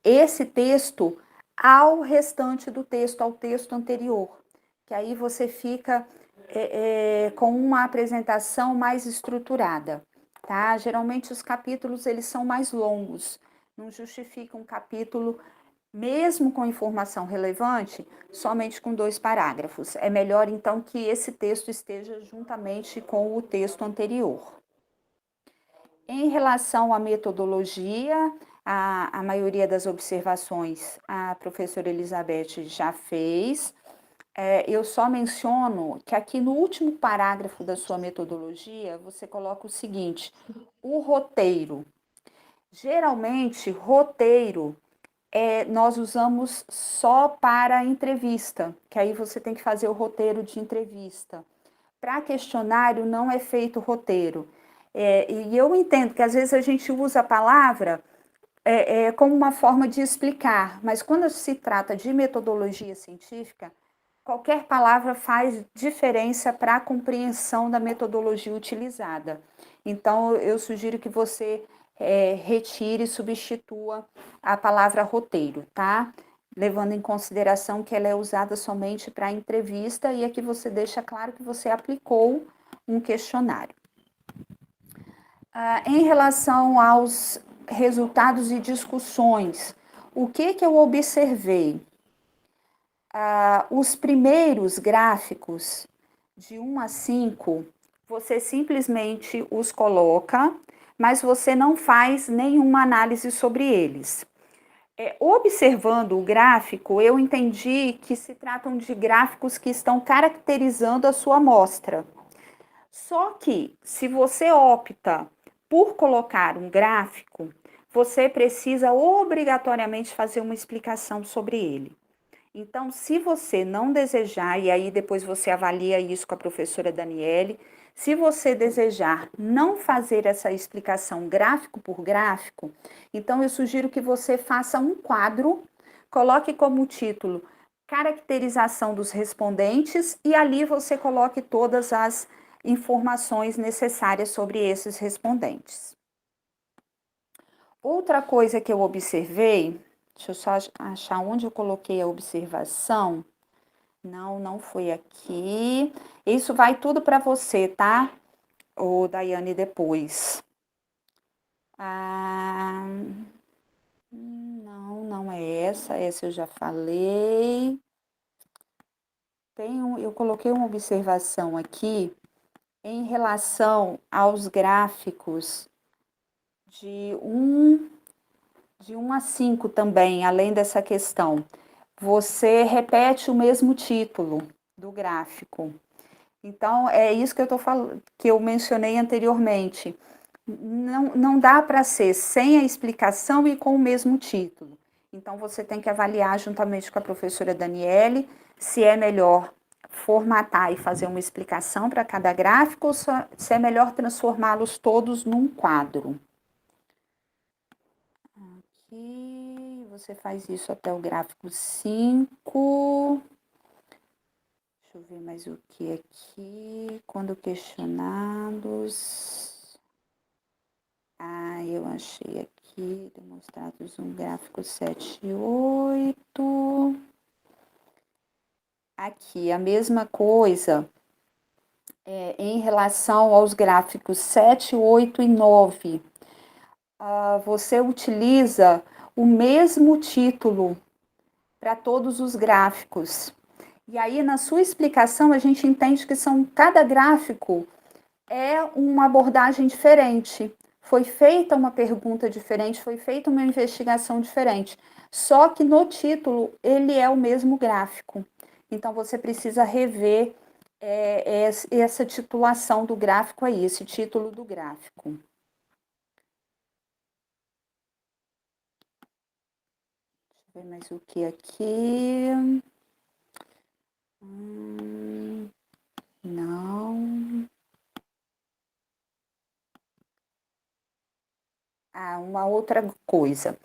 esse texto ao restante do texto, ao texto anterior. Que aí você fica com uma apresentação mais estruturada, tá? Geralmente os capítulos eles são mais longos, não justifica um capítulo, mesmo com informação relevante, somente com 2 parágrafos. É melhor, então, que esse texto esteja juntamente com o texto anterior. Em relação à metodologia, a maioria das observações a professora Elizabeth já fez. eu só menciono que aqui no último parágrafo da sua metodologia, você coloca o seguinte: o roteiro. Geralmente, roteiro nós usamos só para entrevista, que aí você tem que fazer o roteiro de entrevista. Para questionário não é feito roteiro. E eu entendo que às vezes a gente usa a palavra como uma forma de explicar, mas quando se trata de metodologia científica, qualquer palavra faz diferença para a compreensão da metodologia utilizada. Então, eu sugiro que você retire e substitua a palavra roteiro, tá? Levando em consideração que ela é usada somente para entrevista e aqui você deixa claro que você aplicou um questionário. Em relação aos resultados e discussões, o que eu observei? Os primeiros gráficos, de 1 a 5, você simplesmente os coloca, mas você não faz nenhuma análise sobre eles. Observando o gráfico, eu entendi que se tratam de gráficos que estão caracterizando a sua amostra. Só que, se você opta por colocar um gráfico, você precisa obrigatoriamente fazer uma explicação sobre ele. Então, se você não desejar, e aí depois você avalia isso com a professora Daniele, se você desejar não fazer essa explicação gráfico por gráfico, então eu sugiro que você faça um quadro, coloque como título caracterização dos respondentes e ali você coloque todas as informações necessárias sobre esses respondentes. Outra coisa que eu observei, deixa eu só achar onde eu coloquei a observação. Não foi aqui. Isso vai tudo para você, tá? Ô, Daiane, depois. Não é essa. Essa eu já falei. Eu coloquei uma observação aqui em relação aos gráficos de 1 a 5 também, além dessa questão. Você repete o mesmo título do gráfico. Então, é isso que eu tô falando, que eu mencionei anteriormente. Não dá para ser sem a explicação e com o mesmo título. Então, você tem que avaliar juntamente com a professora Daniele se é melhor formatar e fazer uma explicação para cada gráfico ou se é melhor transformá-los todos num quadro. Aqui, você faz isso até o gráfico 5. Deixa eu ver mais o que aqui. Quando questionados. Eu achei aqui, demonstrados um gráfico 7 e 8. Aqui, a mesma coisa em relação aos gráficos 7, 8 e 9. Você utiliza o mesmo título para todos os gráficos. E aí, na sua explicação, a gente entende que cada gráfico é uma abordagem diferente. Foi feita uma pergunta diferente, foi feita uma investigação diferente. Só que no título, ele é o mesmo gráfico. Então, você precisa rever essa titulação do gráfico aí, esse título do gráfico. Deixa eu ver mais o que aqui. Não. Uma outra coisa.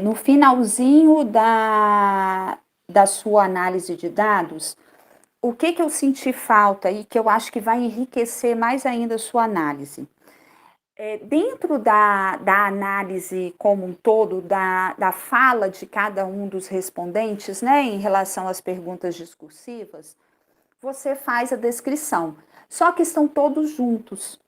No finalzinho da sua análise de dados, o que eu senti falta e que eu acho que vai enriquecer mais ainda a sua análise? Dentro da análise como um todo, da fala de cada um dos respondentes, né, em relação às perguntas discursivas, você faz a descrição. Só que estão todos juntos.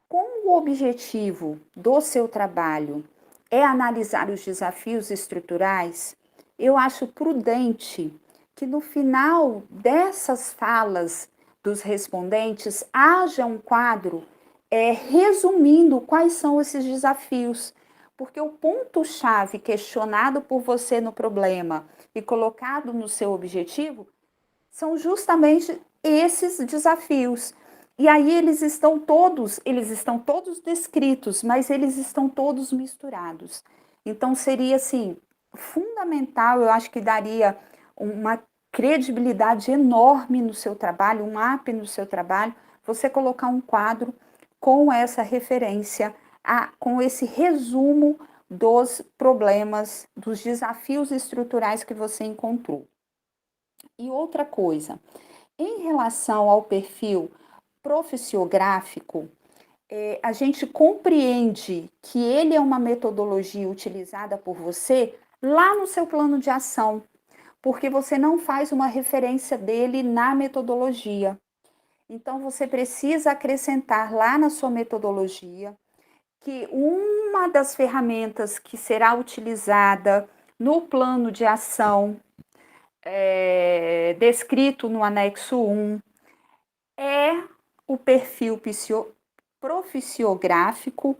Como o objetivo do seu trabalho é analisar os desafios estruturais, eu acho prudente que no final dessas falas dos respondentes haja um quadro resumindo quais são esses desafios, porque o ponto-chave questionado por você no problema e colocado no seu objetivo são justamente esses desafios. E aí eles estão todos descritos, mas eles estão todos misturados. Então seria assim fundamental, eu acho que daria uma credibilidade enorme no seu trabalho, um up no seu trabalho, você colocar um quadro com essa referência, com esse resumo dos problemas, dos desafios estruturais que você encontrou. E outra coisa, em relação ao perfil profissiográfico, a gente compreende que ele é uma metodologia utilizada por você lá no seu plano de ação, porque você não faz uma referência dele na metodologia. Então, você precisa acrescentar lá na sua metodologia que uma das ferramentas que será utilizada no plano de ação descrito no anexo 1 é o perfil profissiográfico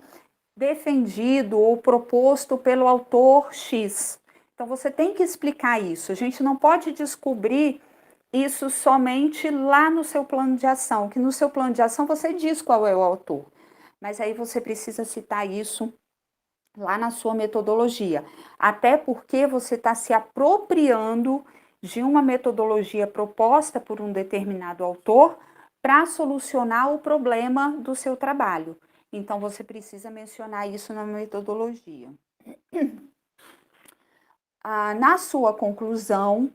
defendido ou proposto pelo autor X. Então, você tem que explicar isso. A gente não pode descobrir isso somente lá no seu plano de ação, que no seu plano de ação você diz qual é o autor. Mas aí você precisa citar isso lá na sua metodologia. Até porque você está se apropriando de uma metodologia proposta por um determinado autor para solucionar o problema do seu trabalho. Então, você precisa mencionar isso na metodologia. Na sua conclusão,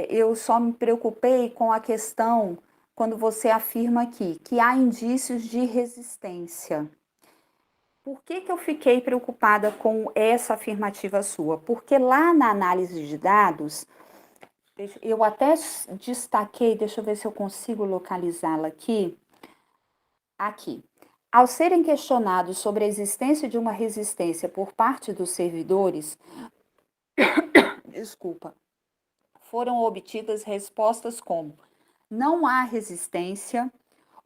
eu só me preocupei com a questão, quando você afirma aqui, que há indícios de resistência. Por que eu fiquei preocupada com essa afirmativa sua? Porque lá na análise de dados, eu até destaquei, deixa eu ver se eu consigo localizá-la aqui. Aqui. Ao serem questionados sobre a existência de uma resistência por parte dos servidores, foram obtidas respostas como: não há resistência,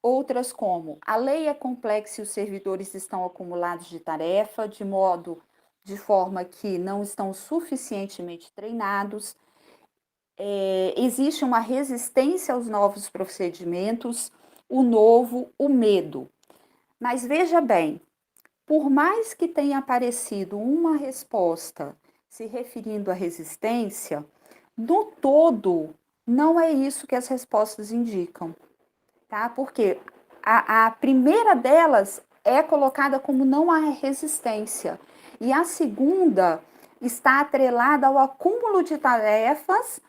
outras como: a lei é complexa e os servidores estão acumulados de tarefa, de forma que não estão suficientemente treinados, existe uma resistência aos novos procedimentos, o medo. Mas veja bem, por mais que tenha aparecido uma resposta se referindo à resistência, no todo, não é isso que as respostas indicam, tá? Porque a primeira delas é colocada como não há resistência, e a segunda está atrelada ao acúmulo de tarefas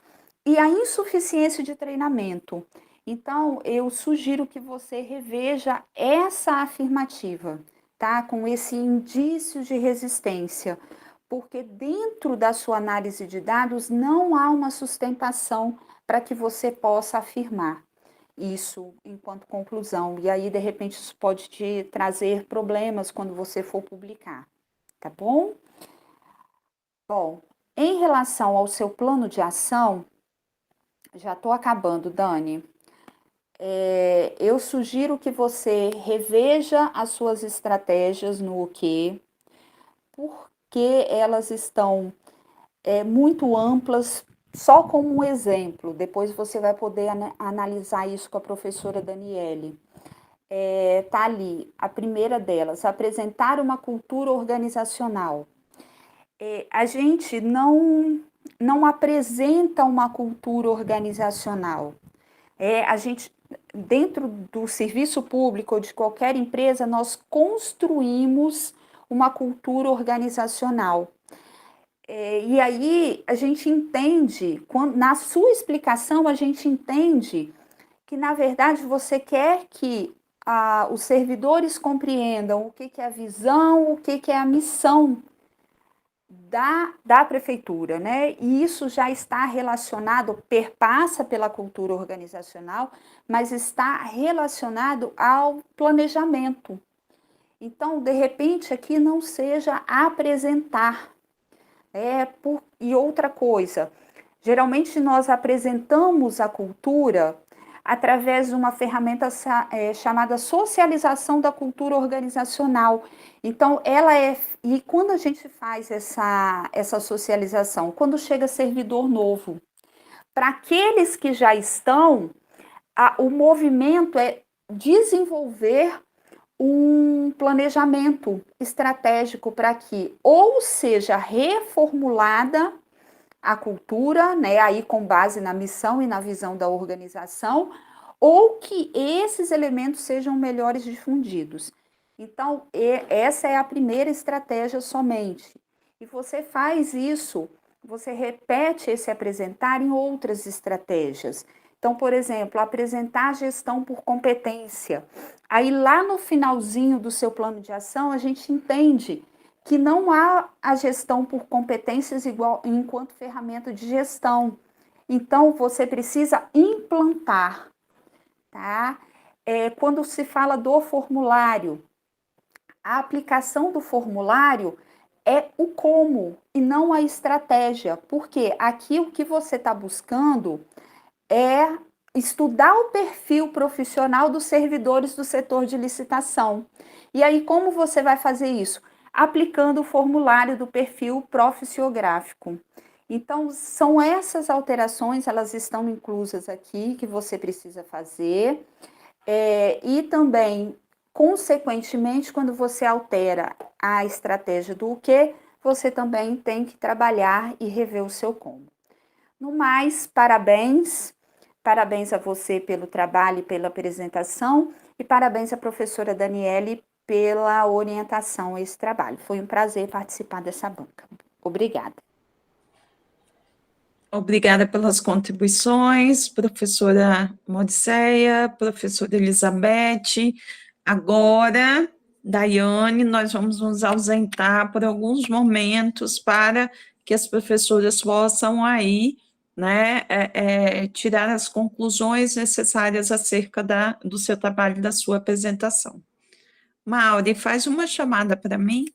e à insuficiência de treinamento. Então, eu sugiro que você reveja essa afirmativa, tá? Com esse indício de resistência, porque dentro da sua análise de dados não há uma sustentação para que você possa afirmar isso enquanto conclusão. E aí, de repente, isso pode te trazer problemas quando você for publicar, tá bom? Bom, em relação ao seu plano de ação, já estou acabando, Dani. Eu sugiro que você reveja as suas estratégias no OK, porque elas estão muito amplas, só como um exemplo. Depois você vai poder analisar isso com a professora Daniele. Tá ali, a primeira delas, apresentar uma cultura organizacional. A gente não apresenta uma cultura organizacional. A gente, dentro do serviço público ou de qualquer empresa, nós construímos uma cultura organizacional. E aí a gente entende, na sua explicação, a gente entende que, na verdade, você quer que os servidores compreendam o que é a visão, o que é a missão da prefeitura, né? E isso já está relacionado, perpassa pela cultura organizacional, mas está relacionado ao planejamento. Então, de repente, aqui não seja apresentar. E outra coisa, geralmente nós apresentamos a cultura através de uma ferramenta chamada socialização da cultura organizacional. Então, e quando a gente faz essa socialização? Quando chega servidor novo. Para aqueles que já estão, o movimento é desenvolver um planejamento estratégico para que ou seja reformulada a cultura, né, aí com base na missão e na visão da organização, ou que esses elementos sejam melhores difundidos. Então, essa é a primeira estratégia somente. E você faz isso, você repete esse apresentar em outras estratégias. Então, por exemplo, apresentar a gestão por competência. Aí, lá no finalzinho do seu plano de ação, a gente entende que não há a gestão por competências igual enquanto ferramenta de gestão. Então, você precisa implantar, tá? Quando se fala do formulário, a aplicação do formulário é o como e não a estratégia, porque aqui o que você está buscando é estudar o perfil profissional dos servidores do setor de licitação. E aí, como você vai fazer isso? Aplicando o formulário do perfil profissiográfico. Então, são essas alterações, elas estão inclusas aqui, que você precisa fazer. E também, consequentemente, quando você altera a estratégia do que, você também tem que trabalhar e rever o seu como. No mais, parabéns. Parabéns a você pelo trabalho e pela apresentação, e parabéns à professora Daniele pela orientação a esse trabalho. Foi um prazer participar dessa banca. Obrigada. Obrigada pelas contribuições, professora Modiceia, professora Elizabeth. Agora, Daiane, nós vamos nos ausentar por alguns momentos para que as professoras possam aí, né, tirar as conclusões necessárias acerca do seu trabalho e da sua apresentação. Mauri, faz uma chamada para mim.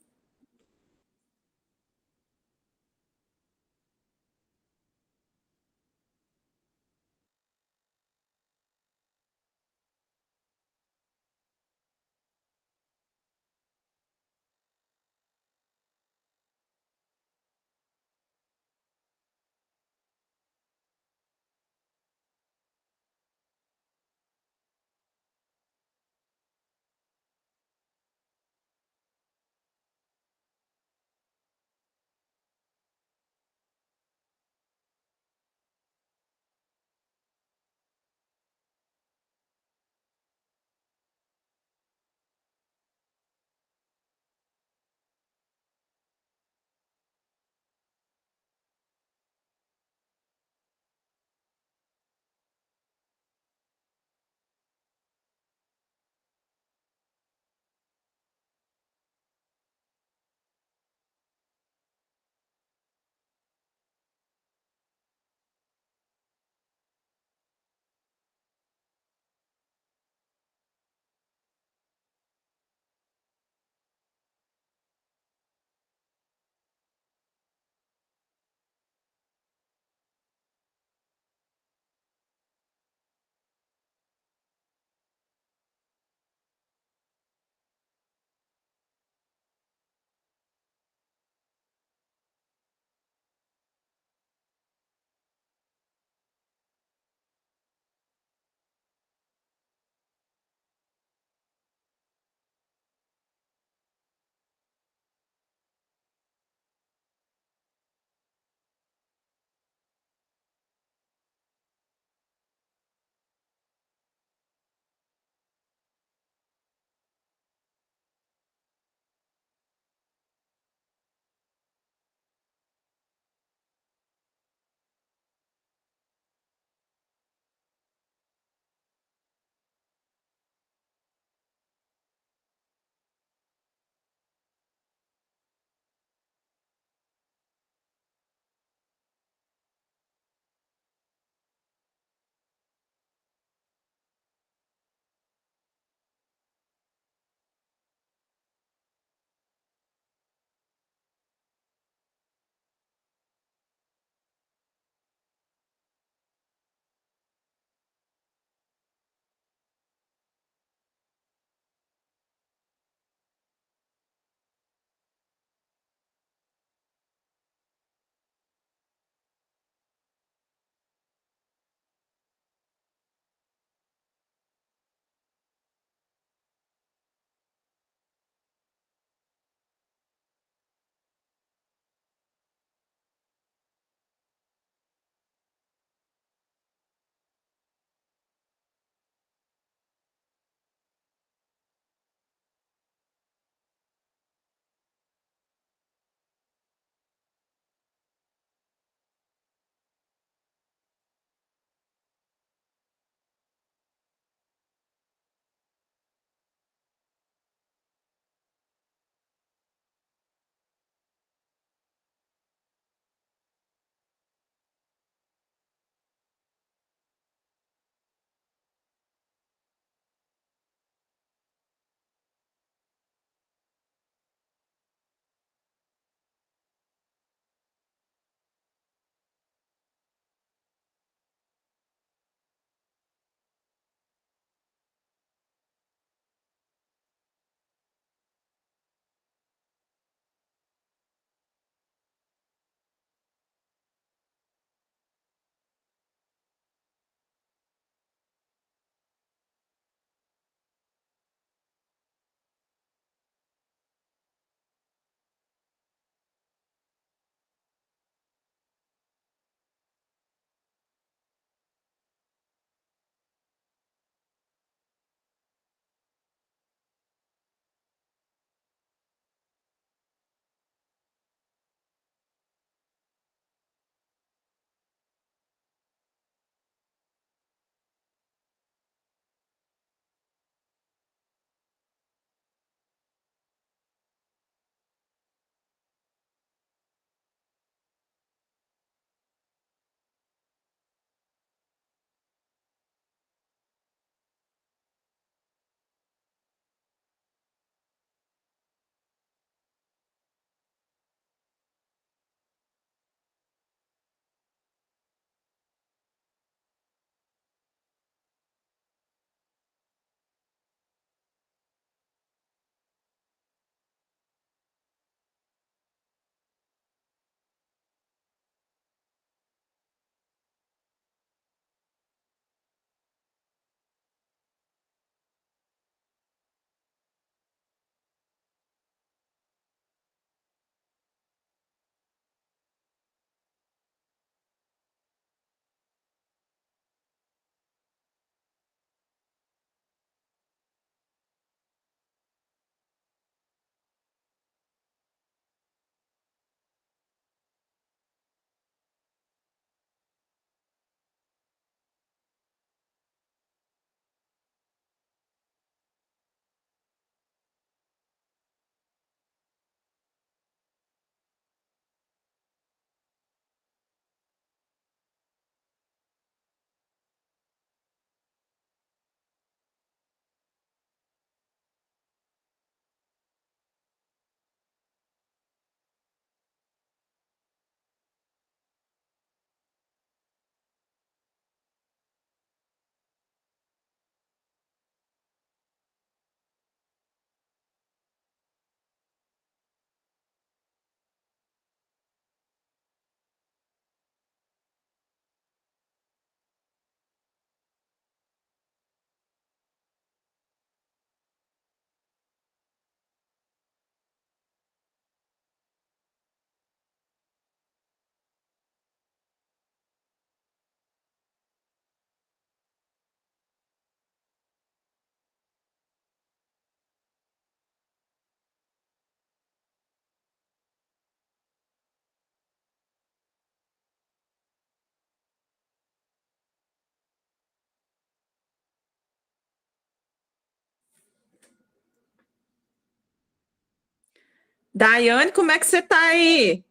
Daiane, como é que você está aí?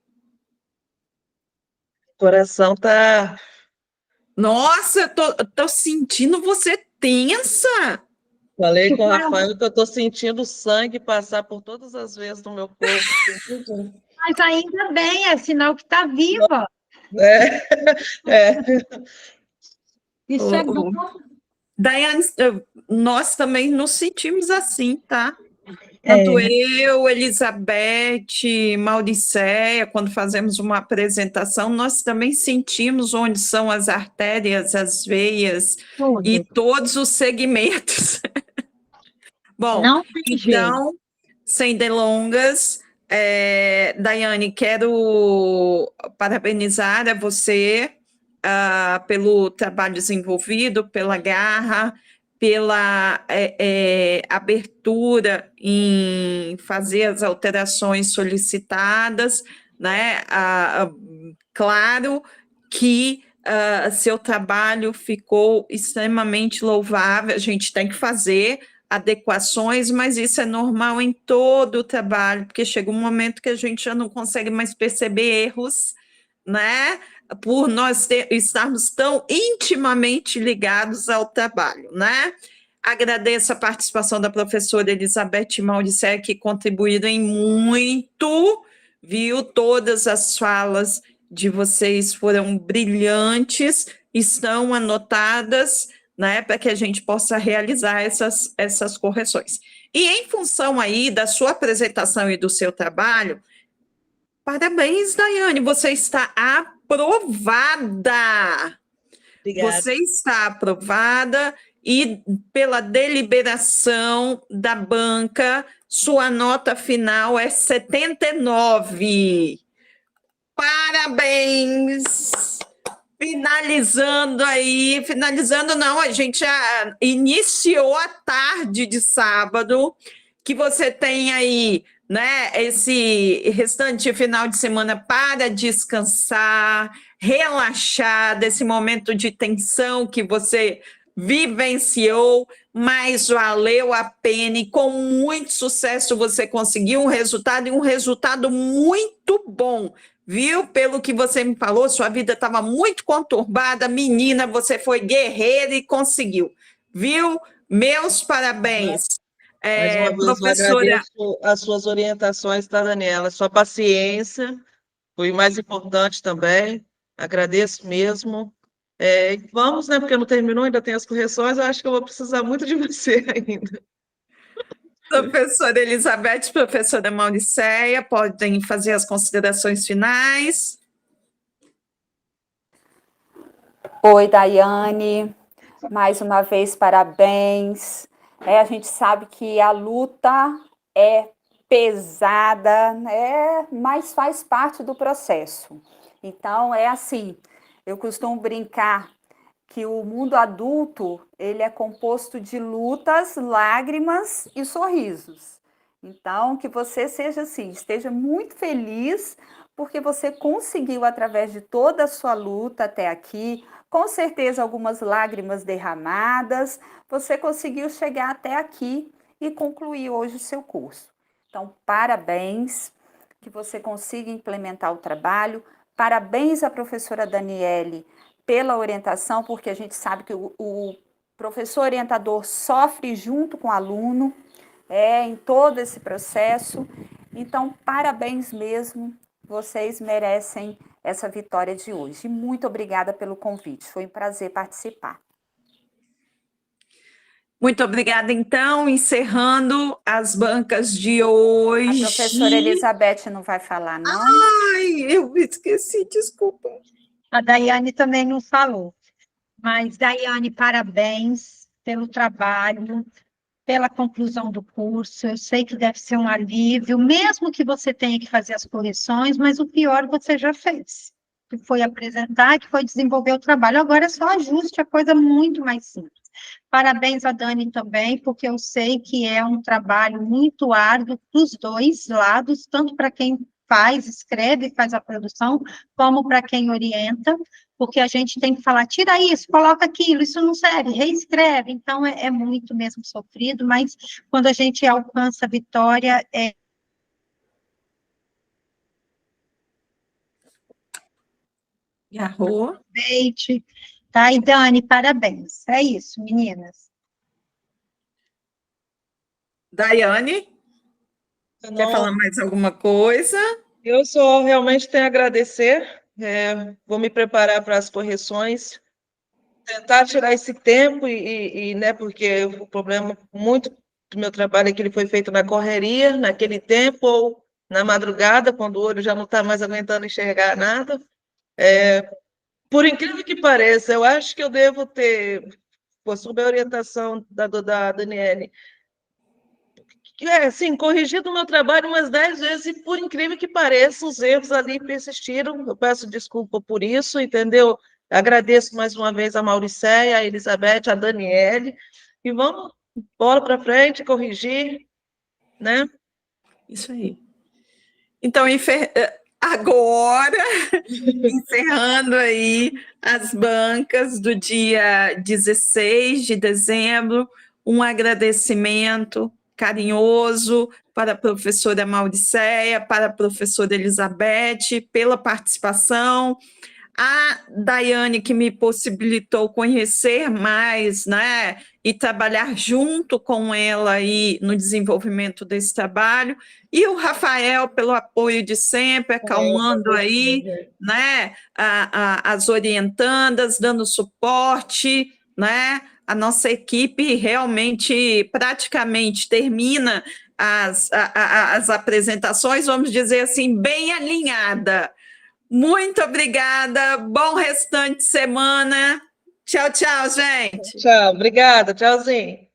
O coração tá. Nossa, eu tô sentindo você tensa. Falei com o Rafael que eu tô sentindo o sangue passar por todas as vezes do meu corpo. Sentindo. Mas ainda bem, é sinal que está viva. É, é. Isso é bom. Daiane, nós também nos sentimos assim, tá? É. Tanto eu, Elizabeth, Mauricéia, quando fazemos uma apresentação, nós também sentimos onde são as artérias, as veias Tudo. e todos os segmentos. Bom, Não tem jeito. então, sem delongas, Daiane, quero parabenizar a você pelo trabalho desenvolvido, pela garra, pela abertura em fazer as alterações solicitadas, né? Claro que seu trabalho ficou extremamente louvável, a gente tem que fazer adequações, mas isso é normal em todo o trabalho, porque chega um momento que a gente já não consegue mais perceber erros, né? Por nós estarmos tão intimamente ligados ao trabalho, né? Agradeço a participação da professora Elizabeth Mauricéia, que contribuíram em muito, viu? Todas as falas de vocês foram brilhantes, estão anotadas, né, para que a gente possa realizar essas correções. E em função aí da sua apresentação e do seu trabalho, parabéns, Daiane, você está aprovada. Obrigada. Você está aprovada e pela deliberação da banca, sua nota final é 79. Parabéns! Finalizando não, a gente já iniciou a tarde de sábado, que você tem aí, né, esse restante final de semana para descansar, relaxar desse momento de tensão que você vivenciou, mas valeu a pena e com muito sucesso você conseguiu um resultado e um resultado muito bom. Viu? Pelo que você me falou, sua vida estava muito conturbada, menina, você foi guerreira e conseguiu. Viu? Meus parabéns. Mais uma vez, Professora. eu agradeço as suas orientações, tá, Daniela? Sua paciência foi o mais importante também. Agradeço mesmo. Vamos, né? Porque não terminou, ainda tem as correções. Eu acho que eu vou precisar muito de você ainda. Professora Elizabeth, professora Mauricéia, podem fazer as considerações finais. Oi, Daiane, mais uma vez parabéns. A gente sabe que a luta é pesada, mas faz parte do processo. Então, é assim, eu costumo brincar que o mundo adulto, ele é composto de lutas, lágrimas e sorrisos. Então, que você seja assim, esteja muito feliz, porque você conseguiu, através de toda a sua luta até aqui, com certeza algumas lágrimas derramadas, você conseguiu chegar até aqui e concluir hoje o seu curso. Então, parabéns, que você consiga implementar o trabalho. Parabéns à professora Daniele pela orientação, porque a gente sabe que o professor orientador sofre junto com o aluno em todo esse processo. Então, parabéns mesmo, vocês merecem essa vitória de hoje. Muito obrigada pelo convite, foi um prazer participar. Muito obrigada, então, encerrando as bancas de hoje. A professora Elizabeth não vai falar, não? Ai, eu esqueci, desculpa. A Daiane também não falou. Mas, Daiane, parabéns pelo trabalho, pela conclusão do curso. Eu sei que deve ser um alívio, mesmo que você tenha que fazer as correções, mas o pior você já fez, que foi apresentar, que foi desenvolver o trabalho. Agora é só ajuste, a coisa muito mais simples. Parabéns a Dani também, porque eu sei que é um trabalho muito árduo para os dois lados, tanto para quem escreve, faz a produção, como para quem orienta, porque a gente tem que falar, tira isso, coloca aquilo, isso não serve, reescreve, então é muito mesmo sofrido, mas quando a gente alcança a vitória, E a Rô? Aproveite. Tá? E Dani, parabéns. É isso, meninas. Daiane, quer falar mais alguma coisa? Eu só realmente tenho a agradecer. Vou me preparar para as correções, tentar tirar esse tempo né, porque o problema muito do meu trabalho é que ele foi feito na correria, naquele tempo, ou na madrugada, quando o olho já não está mais aguentando enxergar nada. Por incrível que pareça, eu acho que eu devo ter, sob a orientação da Daniele, sim, corrigido o meu trabalho umas 10 vezes, e por incrível que pareça, os erros ali persistiram. Eu peço desculpa por isso, entendeu? Agradeço mais uma vez a Mauricéia, a Elizabeth, a Daniele, e vamos, bola para frente, corrigir, né? Isso aí. Então, agora, encerrando aí as bancas do dia 16 de dezembro, um agradecimento carinhoso para a professora Mauricéia, para a professora Elizabeth, pela participação, a Daiane, que me possibilitou conhecer mais, né, e trabalhar junto com ela aí no desenvolvimento desse trabalho, e o Rafael pelo apoio de sempre, acalmando aí, né, as orientandas, dando suporte, né, a nossa equipe realmente praticamente termina as apresentações, vamos dizer assim, bem alinhada. Muito obrigada, bom restante de semana. Tchau, tchau, gente. Tchau, obrigada, tchauzinho.